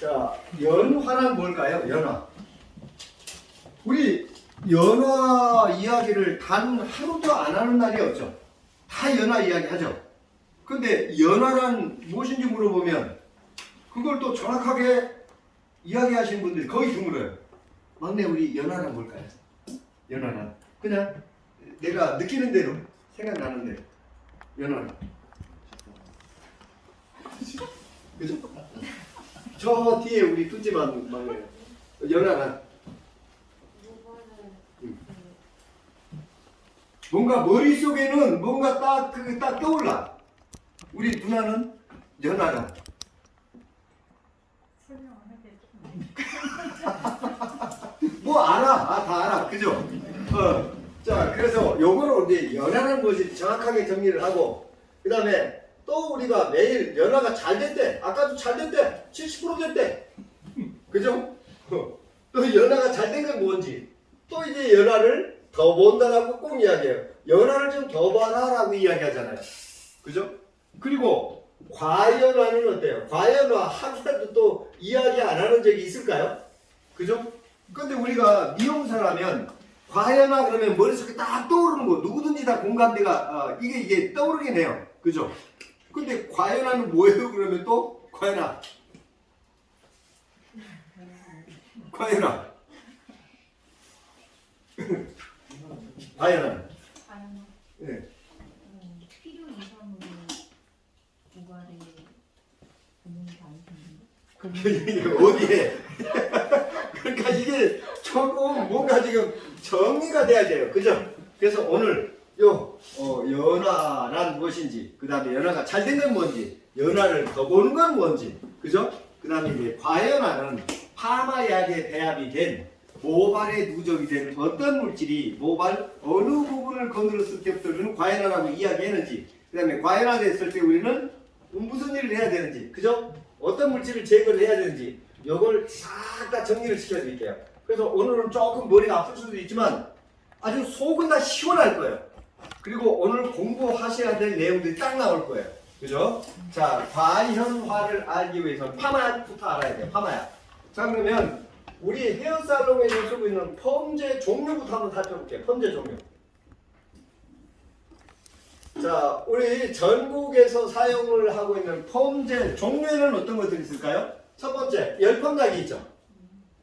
자, 연화란 뭘까요? 연화. 우리 연화 이야기를 단 하루도 안 하는 날이 없죠. 다 연화 이야기 하죠. 근데 연화란 무엇인지 물어보면 그걸 또 정확하게 이야기하시는 분들이 거의 드물어요. 막내 우리 연화란 뭘까요? 연화란 그냥 내가 느끼는 대로 생각나는 대로 연화란 그죠? 저 뒤에 우리 뚜지만 막내 연화란 뭔가 머릿속에는 뭔가 딱 떠올라. 우리 누나는 연하라. 설명 안 하게. 뭐 알아? 다 알아. 그죠? 자, 그래서 요거로 이제 연하라는 것이 정확하게 정리를 하고, 그 다음에 또 우리가 매일 연하가 잘 됐대. 아까도 잘 됐대. 70% 됐대. 그죠? 또 연하가 잘 된 건 뭔지. 또 이제 연하를 더 본다라고 꼭 이야기해요. 연하를 좀 더 봐라라고 이야기하잖아요. 그죠? 그리고 과연화는 어때요? 과연화 한 번도 또 이야기 안 하는 적이 있을까요? 그죠? 근데 우리가 미용사라면 과연화 그러면 머릿속에 딱 떠오르는 거 누구든지 다 공감대가 이게 떠오르긴 해요. 그죠? 근데 과연화는 뭐예요? 그러면 또 과연화 과연화 과연화 네. 필요 이상으로 고갈에 보는 게 아니신데? 어디에? 그러니까 이게 조금 뭔가 지금 정리가 돼야 돼요. 그죠? 그래서 오늘 연화란 무엇인지, 그 다음에 연화가 잘 된 건 뭔지, 연화를 더 보는 건 뭔지, 그죠? 그 다음에 이제 과연화는 파마약에 배합이 된 모발에 누적이 된 어떤 물질이 모발 어느 부분을 거느렸을 때부터 우리는 과연화라고 이야기했는지, 그 다음에 과연화 됐을 때 우리는 무슨 일을 해야 되는지, 그죠? 어떤 물질을 제거를 해야 되는지 요걸 싹 다 정리를 시켜드릴게요. 그래서 오늘은 조금 머리가 아플 수도 있지만 아주 속은 다 시원할 거예요. 그리고 오늘 공부하셔야 될 내용들이 딱 나올 거예요. 그죠? 자, 과연화를 알기 위해서는 파마약부터 알아야 돼요. 파마약. 자, 그러면 우리 헤어살롱에서 쓰고 있는 펌제 종류부터 한번 살펴볼게요. 펌제 종류. 자, 우리 전국에서 사용을 하고 있는 펌제 종류에는 어떤 것들이 있을까요? 첫 번째, 열펌약이 있죠.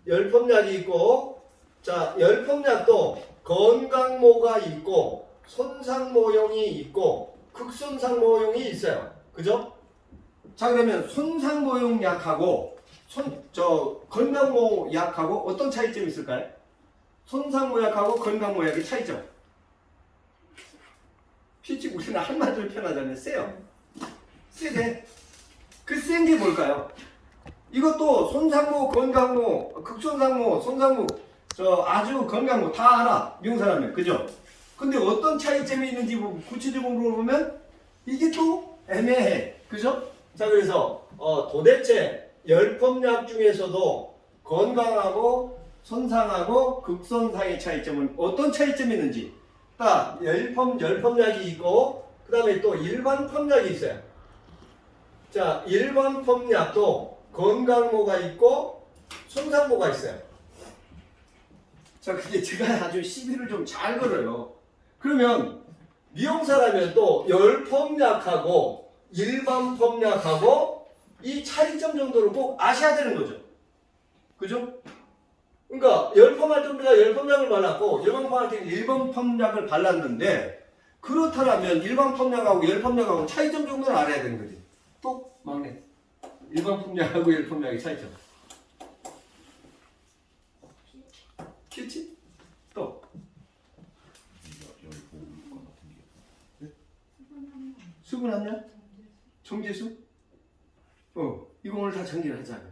열펌약이 있고, 자, 열펌약도 건강모가 있고, 손상모용이 있고, 극손상모용이 있어요. 그죠? 자, 그러면 손상모용 약하고, 건강모 약하고 어떤 차이점이 있을까요? 손상모 약하고 건강모 약의 차이점. 필지 우리는 한마디로 표현하자면 세요. 세대. 그 센 게 뭘까요? 이것도 손상모, 건강모, 극손상모, 손상모, 아주 건강모 다 알아. 미용사라면. 그죠? 근데 어떤 차이점이 있는지 구체적으로 물어보면 이게 또 애매해. 그죠? 자, 그래서 도대체 열펌약 중에서도 건강하고 손상하고 극손상의 차이점은 어떤 차이점이 있는지 딱 열펌약이 있고 그 다음에 또 일반 펌약이 있어요. 자, 일반 펌약도 건강모가 있고 손상모가 있어요. 자, 근데 제가 아주 시비를 좀 잘 걸어요. 그러면 미용사라면 또 열펌약하고 일반 펌약하고 이 차이점 정도를 꼭 아셔야 되는 거죠. 그죠? 그러니까 열펌할 때 우리가 열펌약을 발랐고 일반 펌할 때는 일반 펌약을 발랐는데 그렇다면 일반 펌약하고 열펌약하고 차이점 정도는 알아야 되는 거지. 또 막내 일반 펌약하고 열펌약의 차이점. 키치? 또 수분 함량? 정제수? 이거 오늘 다 정리를 하자고요.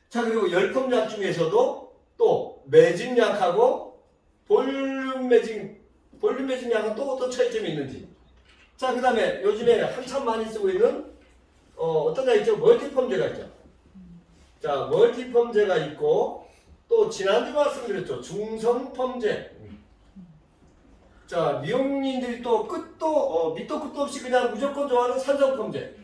자, 그리고 열펌약 중에서도 또 매직약하고 볼륨 매직약은 또 어떤 차이점이 있는지. 자, 그 다음에 요즘에 한참 많이 쓰고 있는 어떤 약 있죠? 멀티펌제가 있죠. 자, 멀티펌제가 있고 또 지난주에 말씀드렸죠. 중성펌제. 자, 미용인들이 또 밑도 끝도 없이 그냥 무조건 좋아하는 산성펌제.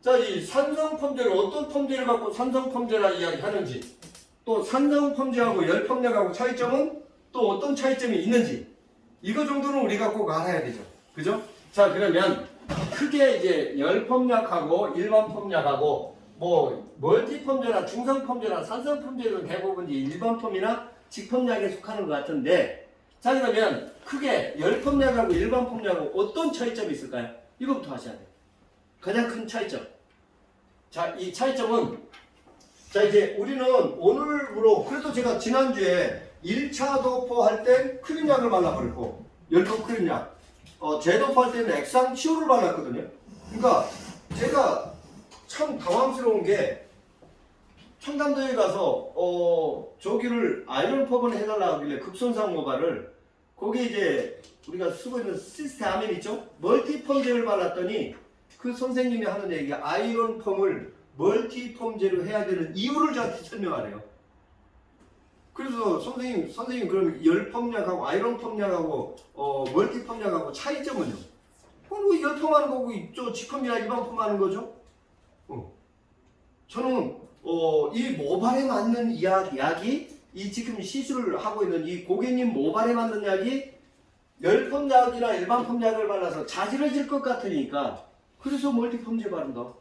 자, 이 산성펌제를 어떤 펌제를 갖고 산성펌제라 이야기하는지, 또 산성펌제하고 열펌약하고 차이점은 또 어떤 차이점이 있는지, 이거 정도는 우리가 꼭 알아야 되죠. 그죠? 자, 그러면 크게 이제 열펌약하고 일반펌약하고 뭐 멀티펌제나 중성펌제나 산성펌제는 대부분 이제 일반펌이나 직펌약에 속하는 것 같은데, 자, 그러면 크게 열펌약하고 일반펌약하고 어떤 차이점이 있을까요? 이거부터 하셔야 돼요. 가장 큰 차이점. 자, 이 차이점은, 자, 이제 우리는 오늘부로, 그래도 제가 지난주에 1차 도포 할 때 크림약을 발라버렸고, 열펌 크림약, 재도포 할 때는 액상치오를 발랐거든요. 그러니까 제가 참 당황스러운 게, 청담도에 가서 저기를 아이론펌을 해달라고 하길래 극손상 모발을, 거기 이제 우리가 쓰고 있는 시스테아민 있죠? 멀티펌제를 발랐더니 그 선생님이 하는 얘기가 아이론펌을 멀티펌제로 해야 되는 이유를 저한테 설명하래요. 그래서 선생님 그럼 열펌약하고 아이론펌약하고 멀티펌약하고 차이점은요? 그럼 열펌하는 거고 저 직펌이나 일반펌 하는 거죠? 저는 이 모발에 맞는 약이 이 지금 시술을 하고 있는 이 고객님 모발에 맞는 약이 열펌약이나 일반펌약을 발라서 자지러질 것 같으니까 그래서 멀티펌제 바른다.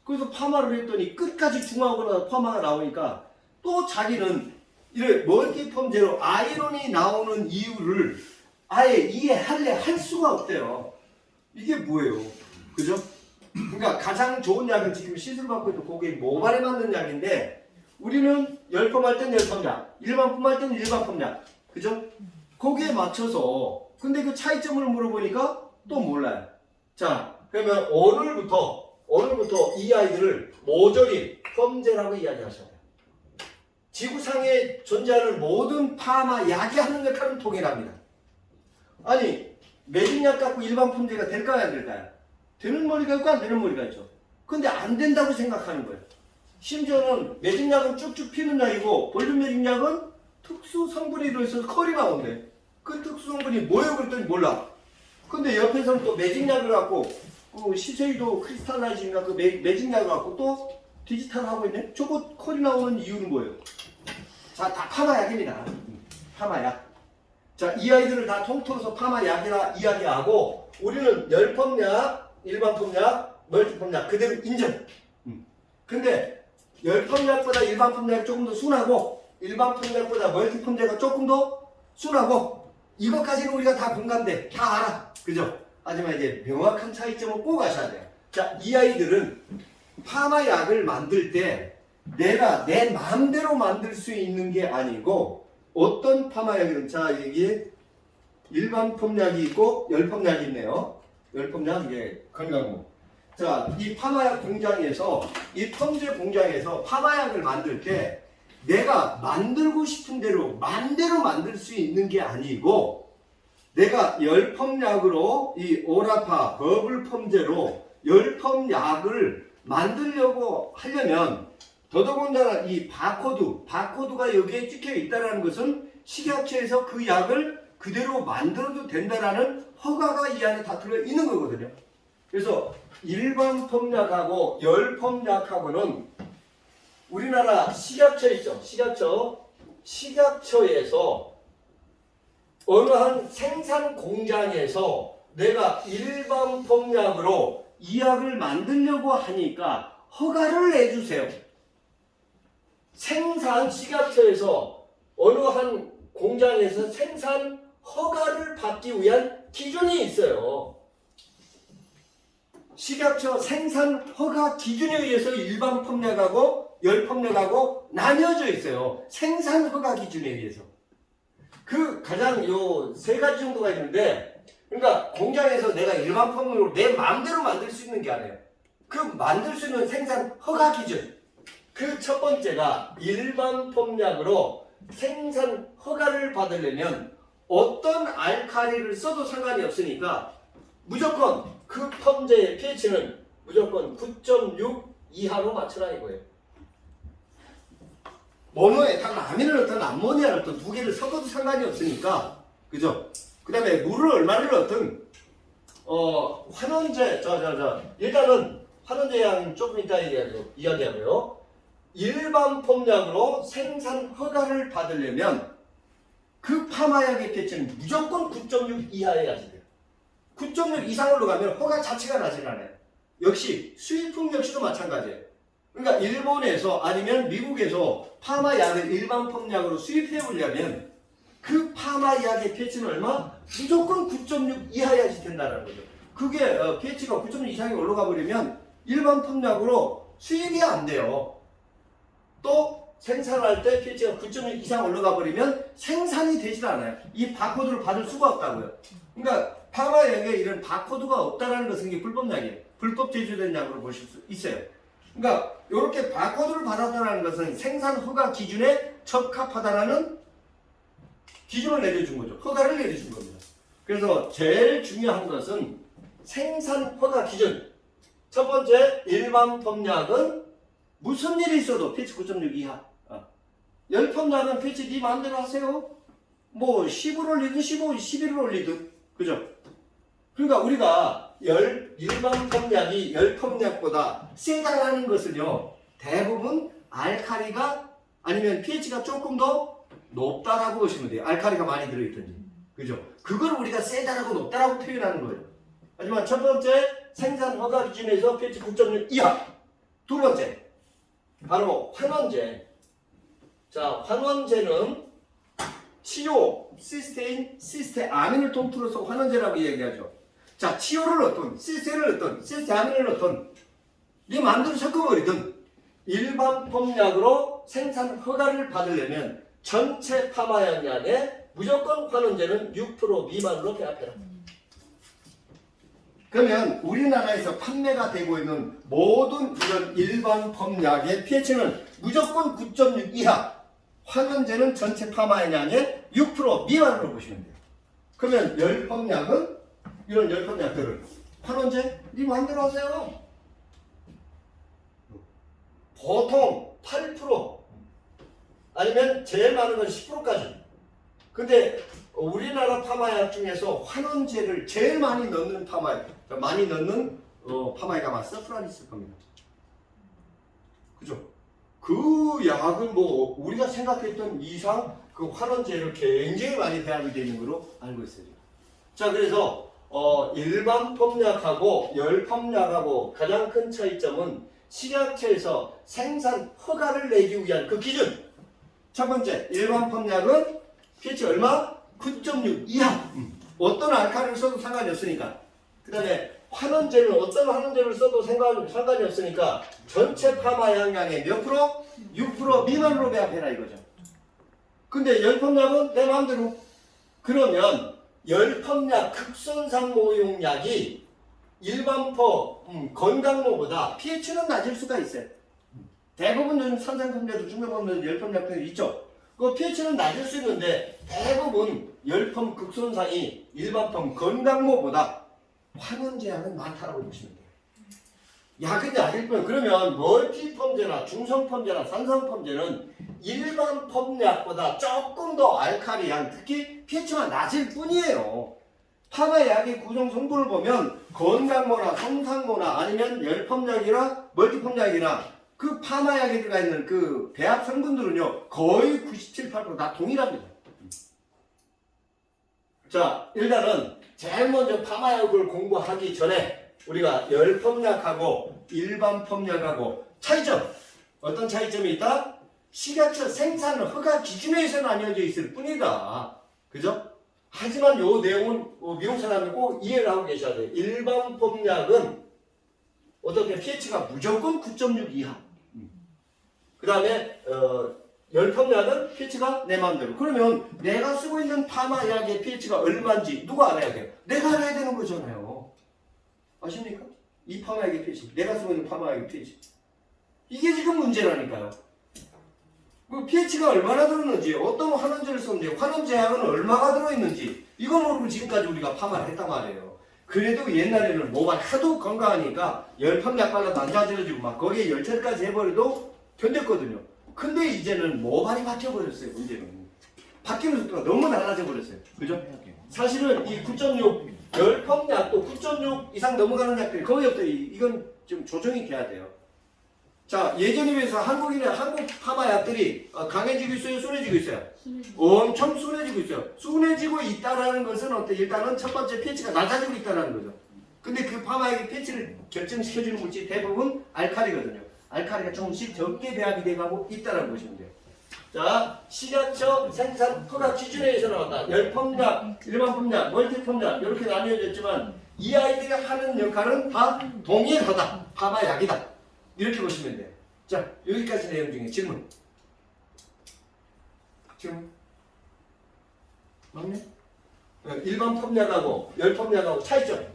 그래서 파마를 했더니 끝까지 중화하거나 파마가 나오니까 또 자기는 이래 멀티펌제로 아이론이 나오는 이유를 아예 할 수가 없대요. 이게 뭐예요? 그죠? 그러니까 가장 좋은 약은 지금 시술받고 있는 고객 모발에 맞는 약인데, 우리는 열펌할 땐 열펌약, 일반펌할 땐 일반펌약, 그죠? 거기에 맞춰서. 근데 그 차이점을 물어보니까 또 몰라요. 자, 그러면 오늘부터 이 아이들을 모조리 펌제라고 이야기하셔야 돼요. 지구상에 존재하는 모든 파마 약이 하는 역할은 동일합니다. 아니, 매직약 갖고 일반 펌제가 될까요, 안 될까요? 되는 머리가 있고 안 되는 머리가 있죠. 근데 안 된다고 생각하는 거예요. 심지어는 매직약은 쭉쭉 피는 약이고 볼륨 매직약은 특수 성분이 들어있어서 컬이 나온대. 그 특수 성분이 뭐예요? 그랬더니 몰라. 근데 옆에서는 또 매직약을 갖고 그 시세이도 크리스탈라이즈인가 그 매직약을 갖고 또 디지털 하고 있네. 저거 컬이 나오는 이유는 뭐예요? 자, 다 파마약입니다. 파마약. 자, 이 아이들을 다 통틀어서 파마약이라 이야기하고, 우리는 열펌약, 일반펌약, 멀티펌약 그대로 인정. 근데 열펌약보다 일반펌약이 조금 더 순하고, 일반펌약보다 멀티펌약가 조금 더 순하고, 이것까지는 우리가 다 공감돼. 다 알아. 그죠? 하지만 이제 명확한 차이점을 꼭 아셔야 돼요. 자, 이 아이들은 파마약을 만들 때 내가 내 마음대로 만들 수 있는 게 아니고, 어떤 파마약이든, 자, 이게 일반 펌약이 있고 열펌약이 있네요. 열펌약, 이게 건강모. 자, 이 파마약 공장에서, 이 펌제 공장에서 파마약을 만들 때 내가 만들고 싶은 대로 맘대로 만들 수 있는 게 아니고, 내가 열펌약으로 이 오라파 버블 펌제로 열펌약을 만들려고 하려면, 더더군다나 이 바코드가 여기에 찍혀 있다는 것은 식약처에서 그 약을 그대로 만들어도 된다라는 허가가 이 안에 다 들어 있는 거거든요. 그래서 일반 펌약하고 열펌약하고는 우리나라 식약처 있죠. 식약처에서 어느 한 생산 공장에서 내가 일반 펌약으로 이 약을 만들려고 하니까 허가를 내주세요. 식약처에서 어느 한 공장에서 생산 허가를 받기 위한 기준이 있어요. 식약처 생산 허가 기준에 의해서 일반 펌약하고 열펌약하고 나뉘어져 있어요. 생산 허가 기준에 의해서. 그 가장 요 세 가지 정도가 있는데, 그러니까 공장에서 내가 일반 펌으로 내 마음대로 만들 수 있는 게 아니에요. 그 만들 수 있는 생산 허가 기준. 그 첫 번째가 일반 펌약으로 생산 허가를 받으려면 어떤 알칼리를 써도 상관이 없으니까 무조건 그 펌제의 pH는 무조건 9.6 이하로 맞춰라 이거예요. 모노에탄, 아민을 넣든 암모니아를 넣든 두 개를 섞어도 상관이 없으니까, 그죠? 그 다음에 물을 얼마를 넣든 환원제, 일단은 환원제 양은 조금 이따 이야기하고요. 일반 펌약으로 생산 허가를 받으려면 그 파마약의 pH는 무조건 9.6 이하여야지 돼요. 9.6 이상으로 가면 허가 자체가 나질 않아요. 역시 수입품 역시도 마찬가지예요. 그러니까 일본에서 아니면 미국에서 파마약을 일반 펌약으로 수입해 보려면 그 파마약의 pH는 얼마? 무조건 9.6 이하여야지 된다는 거죠. 그게 pH가 9.6 이상이 올라가 버리면 일반 펌약으로 수입이 안 돼요. 또 생산할 때 pH가 9.6 이상 올라가 버리면 생산이 되질 않아요. 이 바코드를 받을 수가 없다고요. 그러니까 파마약에 이런 바코드가 없다는 것은 이게 불법약이에요. 불법 제조된 약으로 보실 수 있어요. 그러니까 이렇게 바코드를 받았다는 것은 생산 허가 기준에 적합하다라는 기준을 내려준 거죠. 허가를 내려준 겁니다. 그래서 제일 중요한 것은 생산 허가 기준. 첫 번째, 일반 펌약은 무슨 일이 있어도 pH 9.6 이하. 열펌약은 pH 네 마음대로 하세요. 뭐 10을 올리든 15, 11을 올리든. 그죠? 그러니까 우리가 일반 펌약이 열펌약보다 세다라는 것은요, 대부분 알칼리가 아니면 pH가 조금 더 높다라고 보시면 돼요. 알칼리가 많이 들어있든지. 그죠? 그걸 우리가 세다라고 높다라고 표현하는 거예요. 하지만 첫 번째, 생산 허가 기준에서 pH 9.6 이하. 두 번째, 바로 환원제. 자, 환원제는 치오, 시스테인, 시스테아민을 통틀어서 환원제라고 이야기하죠. 자, 치오를 넣든, 시스테인을 넣든, 시스테아민을 넣든, 네 마음대로 섞어버리든 일반 펌약으로 생산 허가를 받으려면 전체 파마약량에 무조건 환원제는 6% 미만으로 배합해라. 그러면 우리나라에서 판매가 되고 있는 모든 이런 일반 펌약의 pH는 무조건 9.6 이하, 환원제는 전체 파마약량의 6% 미만으로 보시면 돼요. 그러면 열펌약은 이런 열펌약들을 환원제 네 마음대로 하세요. 보통 8% 아니면 제일 많은 건 10%까지. 근데 우리나라 파마약 중에서 환원제를 제일 많이 넣는 파마약, 많이 넣는 파마약이 아마 서프라리스일 겁니다. 그죠? 그 약은 뭐 우리가 생각했던 이상 그 환원제를 굉장히 많이 배합이 되는 걸로 알고 있어요. 자, 그래서 일반 펌약하고 열펌약하고 가장 큰 차이점은 식약처에서 생산 허가를 내기 위한 그 기준. 첫 번째, 일반 펌약은 pH 얼마? 9.6 이하. 어떤 알칼리를 써도 상관이 없으니까. 그 다음에 환원제는 어떤 환원제를 써도 상관이 없으니까 전체 파마 양량의 몇 프로? 6% 미만으로 배합해라 이거죠. 근데 열펌약은 내 마음대로. 그러면 열펌약 극손상모용 약이 일반 건강모보다 pH는 낮을 수가 있어요. 대부분 요즘 산성펌제도 중성펌제도 열펌약들이 있죠. 그 pH는 낮을 수 있는데 대부분 열펌 극손상이 일반 펌 건강모보다 환원제약은 많다라고 보시면 돼요. 약은 약일 뿐. 그러면 멀티펌제나 중성펌제나 산성펌제는 일반 펌약보다 조금 더 알칼리한, 특히 pH가 낮을 뿐이에요. 파마약의 구성 성분을 보면 건강모나 성상모나 아니면 열펌약이나 멀티펌약이나 그 파마약에 들어가 있는 그 배합 성분들은요 거의 97, 8% 다 동일합니다. 자, 일단은 제일 먼저 파마약을 공부하기 전에 우리가 열펌약하고 일반 펌약하고 차이점, 어떤 차이점이 있다? 식약처 생산 허가 기준에서 나뉘어져 있을 뿐이다. 그죠? 하지만 요 내용은 미국 사람이 꼭 이해를 하고 계셔야 돼요. 일반 펌약은 어떻게 pH가 무조건 9.6 이하. 그 다음에 열펌약은 pH가 내 마음대로. 그러면 내가 쓰고 있는 파마약의 pH가 얼마인지 누가 알아야 돼요? 내가 알아야 되는 거잖아요. 아십니까? 이 파마약의 pH, 내가 쓰고 있는 파마약의 pH. 이게 지금 문제라니까요. 그 pH가 얼마나 들었는지, 어떤 환원제를 썼는지, 환원제약은 얼마가 들어있는지 이거 모르고 지금까지 우리가 파마를 했단 말이에요. 그래도 옛날에는 모발 하도 건강하니까 열펌약 발라도 안 좋아지고 막 거기에 열처리까지 해버려도 견뎠거든요. 근데 이제는 모발이 바뀌어버렸어요. 문제는 바뀌는 속도가 너무 달라져 버렸어요. 그죠? 사실은 이 9.6 열펌약도 9.6 이상 넘어가는 약들이 거의 없어요. 이건 좀 조정이 돼야 돼요. 자, 예전에 비해서 한국 파마약들이 강해지고 있어요, 순해지고 있어요? 엄청 순해지고 있어요. 순해지고 있다라는 것은 일단은 첫 번째 pH가 낮아지고 있다는 거죠. 근데 그 파마약의 pH를 결정시켜주는 물질 대부분 알칼리거든요. 알칼리가 조금씩 적게 배합이 돼가고 있다는 것이면 돼요. 자, 식약처 생산 허가 기준에서 나왔다. 열펌약, 일반 펌약, 멀티 펌약 이렇게 나뉘어졌지만 이 아이들이 하는 역할은 다 동일하다. 파마약이다. 이렇게 보시면 돼요. 자, 여기까지 내용 중에 질문. 맞네? 일반 펌약하고 열펌약하고 차이점.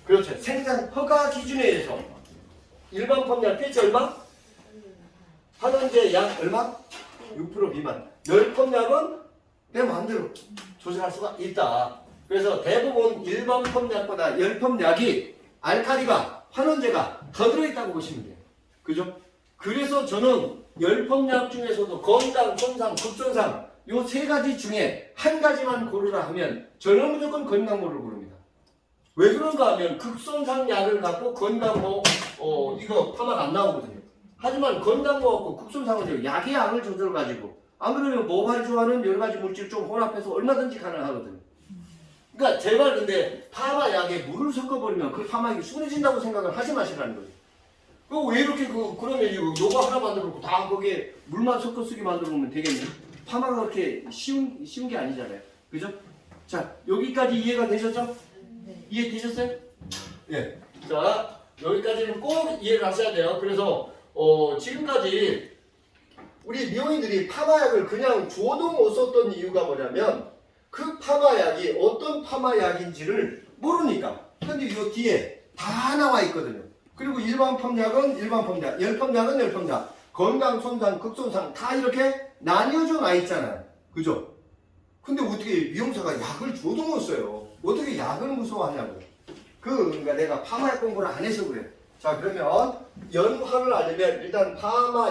그렇죠. 생산 허가 기준에 의해서 일반 펌약 pH 얼마? 환원제 약 얼마? 6% 미만. 열펌약은 내 마음대로 조절할 수가 있다. 그래서 대부분 일반 펌약보다 열펌약이 알칼리가 환원제가 더 들어있다고 보시면 돼요. 그죠? 그래서 저는 열펌약 중에서도 건강, 손상, 극손상 요 세 가지 중에 한 가지만 고르라 하면 저는 무조건 건강모를 고릅니다. 왜 그런가 하면 극손상 약을 갖고 건강모 이거 파마가 안 나오거든요. 하지만 건강모 갖고 극손상은 약의 양을 조절 가지고 안 그러면 모발 좋아하는 여러 가지 물질 좀 혼합해서 얼마든지 가능하거든요. 그러니까 제발 근데 파마약에 물을 섞어버리면 그 파마약이 순해진다고 생각을 하지 마시라는 거예요. 그거 왜 이렇게 그러면 요거 하나 만들고 다 거기에 물만 섞어 쓰게 만들어 놓으면 되겠네. 파마가 그렇게 쉬운 게 아니잖아요. 그죠? 자, 여기까지 이해가 되셨죠? 네. 이해되셨어요? 예. 자, 여기까지는 꼭 이해를 하셔야 돼요. 그래서 지금까지 우리 미용인들이 파마약을 그냥 줘도 못 썼던 이유가 뭐냐면 그 파마약이 어떤 파마약인지를 모르니까. 근데 이 뒤에 다 나와 있거든요. 그리고 일반 펌약은 일반 펌약, 열펌약은 열펌약, 건강, 손상, 극손상 다 이렇게 나뉘어져 나 있잖아요. 그죠? 근데 어떻게 미용사가 약을 줘도 못 써요. 어떻게 약을 무서워하냐고. 그러니까 내가 파마약 공부를 안 해서 그래. 자, 그러면 연화를 알려면 일단 파마